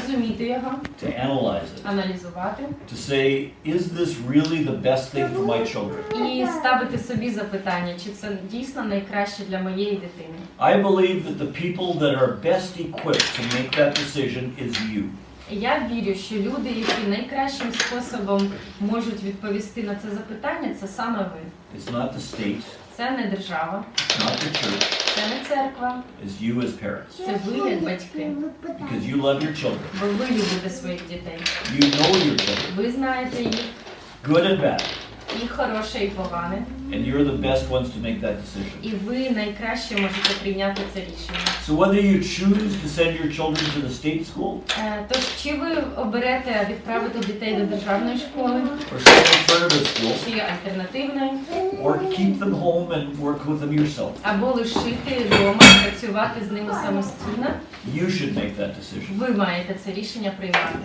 розуміти його, to analyze it, аналізувати to say, is this really the best thing for my children? і ставити собі запитання, чи це дійсно найкраще для моєї дитини. I believe that the people that are best equipped to make that decision is you. Я вірю, що люди, які найкращим способом можуть відповісти на це запитання, це саме ви. It's not the state, Це не держава, it's not the church, це не церква, it's you as parents. це ви як батьки. Because you love your children. Бо ви любите своїх дітей. You know your children, Ви знаєте їх, good and bad, і хороше, і погане. and you're the best ones to make that decision. І ви найкраще можете прийняти це рішення. So whether you choose to send your children to the state school Тож, чи ви оберете відправити дітей до державної школи, or some alternative school, чи альтернативної, or keep them home and work with them yourself, або лишити вдома, працювати з ними самостійно, you should make that decision. ви маєте це рішення приймати.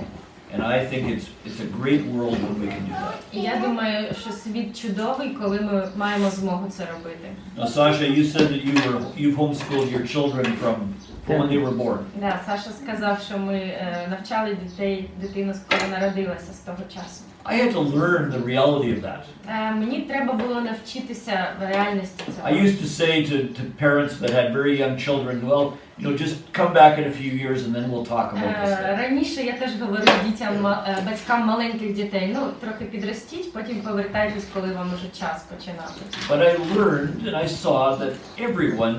And I think it's a great world when we can do that. І я думаю, що світ чудовий, коли ми маємо змогу це робити. Now, Sasha, you said that you've homeschooled your children from when they were born. Да, Саша сказав, що ми навчали дитину, коли народилася з того часу. I had to learn the reality of that. Мені треба було навчитися реальності I цього. used to say to parents that had very young children, well, just come back in a few years and then we'll talk about this thing. Раніше я теж говорив батькам маленьких дітей, трохи підростіть, потім повертайтесь, коли вам уже час починати. But I learned and I saw that everyone,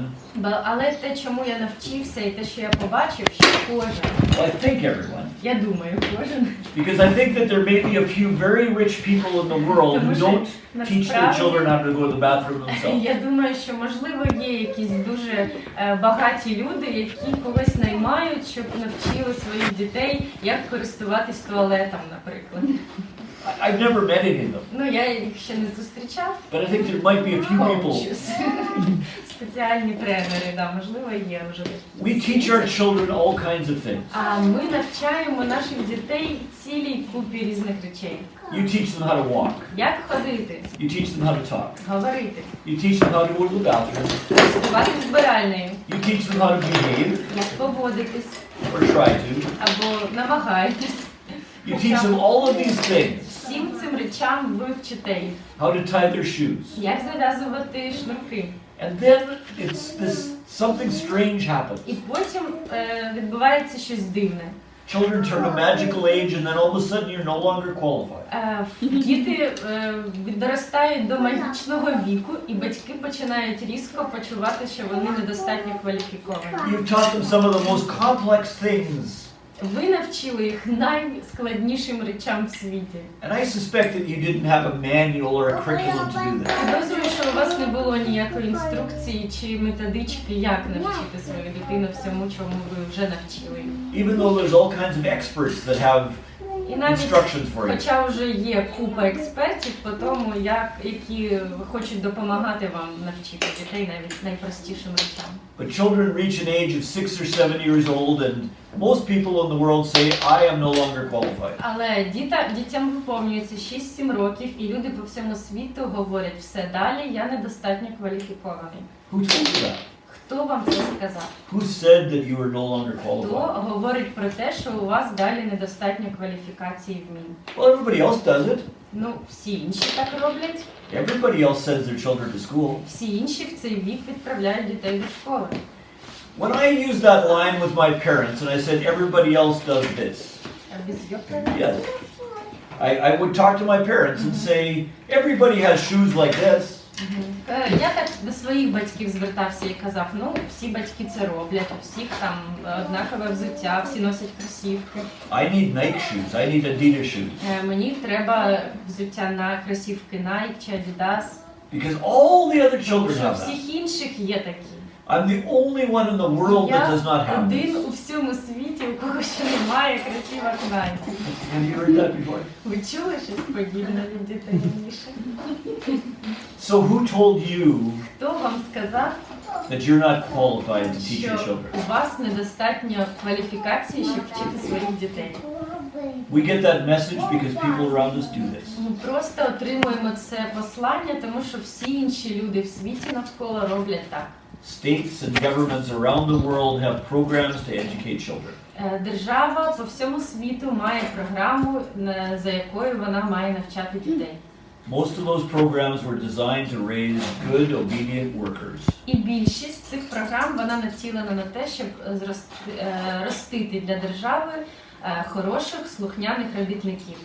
Але те, чому я навчився і те, що я побачив, що кожен, well, I think everyone, я думаю, кожен, because I think that there may be a few very rich people in the world who don't teach their children how to go to the bathroom themselves. Я думаю, що можливо є якісь дуже багаті люди, які когось наймають, щоб навчили своїх дітей, як користуватись туалетом, наприклад. I've never met any of them, Я їх ще не зустрічав. but I think there might be a few people. Coaches. Спеціальні тренери, можливо, є вже. We teach our children all kinds of things. А ми навчаємо наших дітей цілій купі різних речей. You teach them how to walk. Як ходити, You teach them how to talk. говорити, You teach them how to go to the bathroom. користуватись збиральнею, You teach them how to behave, як поводитись, or try to. або намагайтесь. You teach them all of these things. Всім цим речам ви вчите їх. How to tie their shoes. Як зав'язувати шнурки. And then something strange happens. І потім відбувається щось дивне. Children turn a magical age and then all of a sudden you're no longer qualified. Діти доростають до магічного віку, і батьки починають різко почувати, що вони недостатньо кваліфіковані. You've taught them some of the most complex things. Ви навчили їх найскладнішим речам в світі. And I suspect that you didn't have a manual or a curriculum to do this. Підозрюю, що у вас не було ніякої інструкції чи методички, як навчити свою дитину всьому, чому ви вже навчили. Even though there's all kinds of experts that have І навіть, instructions for you. хоча вже є купа експертів по тому, які хочуть допомагати вам навчити дітей навіть найпростішим речам. But children reach an age of 6 or 7 years old and most people in the world say, I am no longer qualified. Але дітям виповнюється 6-7 років, і люди по всьому світу говорять, все далі, я недостатньо кваліфікований. Who told you that? Хто вам це сказав? Who said that you are no longer Хто qualified? говорить про те, що у вас далі недостатньо кваліфікації і вмінь? Well, everybody else does it. Ну, всі інші так роблять. Everybody else sends their children to school. Всі інші в цей вік відправляють дітей до школи. When I used that line with my parents and I said everybody else does this, yes, I would talk to my parents and say everybody has shoes like this. Я так до своїх батьків звертався і казав, ну, всі батьки це роблять, у всіх там однакове взуття, всі носять кросівки. I need Nike shoes, I need Adidas shoes. Мені треба взуття на кросівки Nike чи Adidas. Because all the other children Що have that. всіх інших є такі. I'm the only one in the world that does not Я have один this. у всьому світі, у кого ще немає кросівок Nike. Have you heard that before? Ви чули щось подібне від дітей раніше? So who told you Хто вам сказав, that you're not qualified to teach your що children? у вас недостатньо кваліфікації, щоб вчити своїх дітей? We get that message because people around us do this. Ми просто отримуємо це послання, тому що всі інші люди в світі навколо роблять так. States and governments around the world have programs to educate children. Держава по всьому світу має програму, за якою вона має навчати дітей. Most of those programs were designed to raise good, obedient workers. І більшість цих програм вона націлена на те, щоб ростити для держави хороших, слухняних робітників.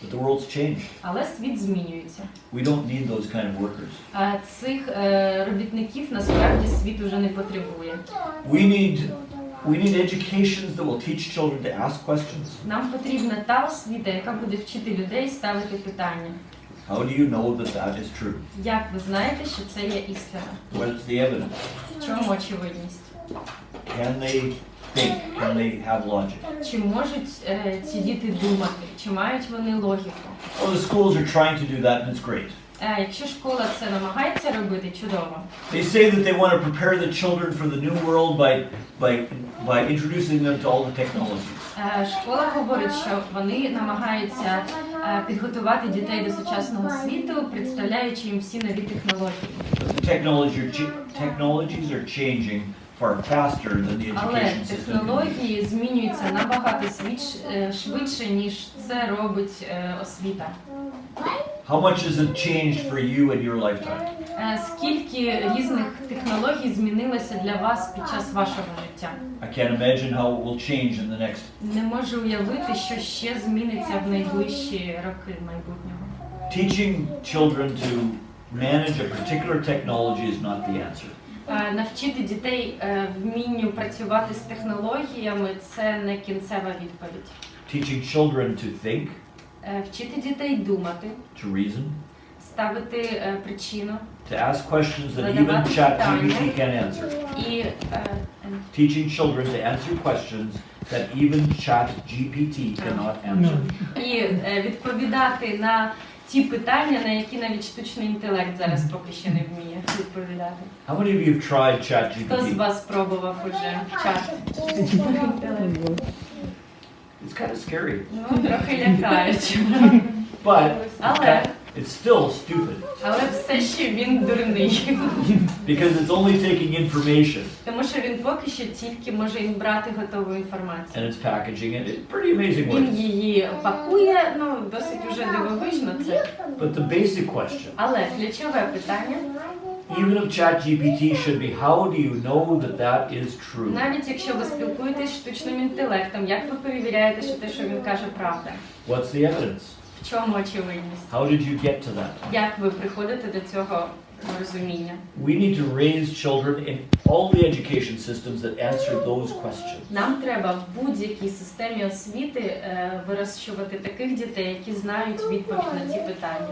But the world's changed. Але світ змінюється. We don't need those kind of workers. Цих робітників насправді світ уже не потребує. We need educations that will teach children to ask questions. Нам потрібна та освіта, яка буде вчити людей ставити питання. How do you know that that is true? Як ви знаєте, що це є істина? What is the evidence? В чому очевидність? Can they think? Can they have logic? Чи можуть ці діти думати? Чи мають вони логіку? Well, the schools are trying to do that, and it's great. Якщо школа це намагається робити, чудово. They say that they want to prepare the children for the new world by introducing them to all the technologies. Школа говорить, що вони намагаються підготувати дітей до сучасного світу, представляючи їм всі нові технології. Technologies are changing far faster than the Але education system. технології змінюються набагато швидше, ніж це робить освіта. How much has it changed for you in your lifetime? Скільки різних технологій змінилося для вас під час вашого життя? I can't imagine how it will change in the next. Не можу уявити, що ще зміниться в найближчі роки майбутнього. Teaching children to manage a particular technology is not the answer. Навчити дітей вмінню працювати з технологіями – це не кінцева відповідь. Teaching children to think, Вчити дітей думати, to reason, ставити причину, to ask questions that even ChatGPT can't answer. І Teaching children to answer questions that even ChatGPT cannot answer. і відповідати на ті питання, на які навіть штучний інтелект зараз поки ще не вміє відповідати. How many of you have tried Хто з ChatGPT? вас спробував уже чат? It's kind of scary, Ну, трохи лякаюче. but Але it's still stupid все ще він дурний. because it's only taking information Тому що він поки що тільки може брати готову інформацію. and it's packaging it in pretty amazing Він ways. її пакує, ну, досить уже дивовижно це. But the basic question, Але ключове питання, even if ChatGPT should be, how do you know that that is true? навіть якщо ви спілкуєтесь з штучним інтелектом, як ви перевіряєте, що те, що він каже, правда? What's the evidence? В чому очевидність? How did you get to that? Як ви приходите до цього розуміння? We need to raise children in all the education systems that answer those questions. Нам треба в будь-якій системі освіти вирощувати таких дітей, які знають відповідь на ці питання.